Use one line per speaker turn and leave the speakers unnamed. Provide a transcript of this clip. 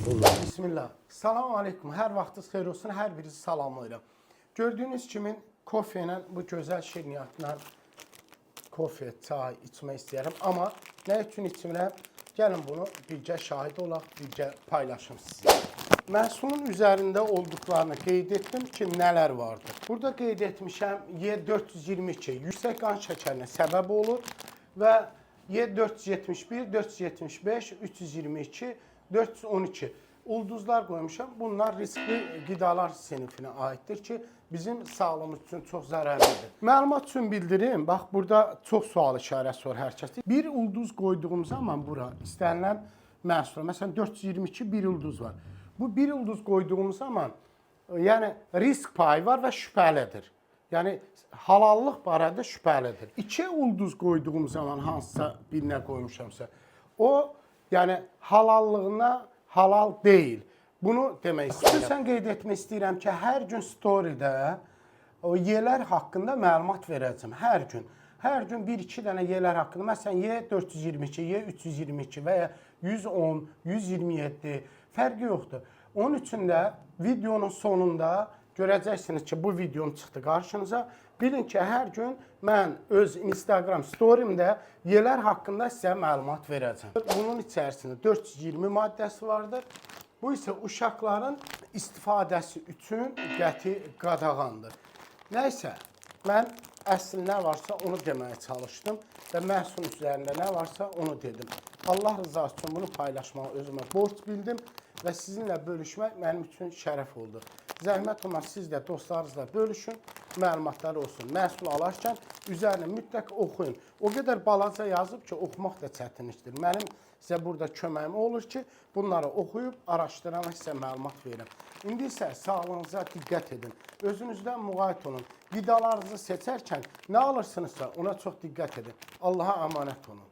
Bismillah. Salam aleykum. Hər vaxtınız xeyir olsun. Hər birinizi salamlayıram. Gördüyünüz kimi kofe ilə bu gözəl şirniyyatla kofe, çay içmək istəyirəm. Amma nə üçün içmirəm? Gəlin bunu bircə şahid olaq, bircə paylaşım sizə. Məhsulun üzərində olduqlarını qeyd etdim ki, nələr vardır. Burada qeyd etmişəm Y422 yüksək qan şəkərinə səbəb olur və Y471, 475, 322, 412 ulduzlar qoymuşam. Bunlar riskli qidalar sinifinə aiddir ki, bizim sağlığımız üçün çox zərərlidir. Məlumat üçün bildirim. Bax, burada çox sual işarəsi var hər kəsdə. Bir ulduz qoyduğum zaman bura istənilən məhsul, məsələn 422 bir ulduz var. Bu bir ulduz qoyduğum zaman yəni risk payı var və şübhəlidir. Yəni halallıq barədə şübhəlidir. 2 ulduz qoyduğum zaman hansısa birinə qoymuşamsa, o yəni halallığına halal deyil. Bunu demək istəyirəm. Xüsusən qeyd etmək istəyirəm ki, hər gün storydə o yelər haqqında məlumat verəcəm. Hər gün. Hər gün 1-2 dənə yelər haqqında. Məsələn, Y422, Y322 və ya 110, 127 fərqi yoxdur. Onun üçün də videonun sonunda görəcəksiniz ki, bu videom çıxdı qarşınıza. Bilin ki, hər gün mən öz Instagram storyimdə yelər haqqında sizə məlumat verəcəm. Bunun içərisində 420 maddəsi vardır. Bu isə uşaqların istifadəsi üçün qəti qadağandır. Nəysə, mən əsl nə varsa onu deməyə çalışdım və məhsul üzərində nə varsa onu dedim. Allah rızası üçün bunu paylaşmağı özümə borc bildim və sizinlə bölüşmək mənim üçün şərəf oldu. Zəhmət olmaz, siz də dostlarınızla bölüşün, məlumatları olsun. Məhsul alarkən üzərini mütləq oxuyun. O qədər balaca yazıb ki, oxumaq da çətinlikdir. Mənim sizə burada köməyim olur ki, bunları oxuyub, araşdıran sizə məlumat verirəm. İndi isə sağlığınıza diqqət edin. Özünüzdən müğayət olun. Qidalarınızı seçərkən nə alırsınızsa ona çox diqqət edin. Allaha əmanət olun.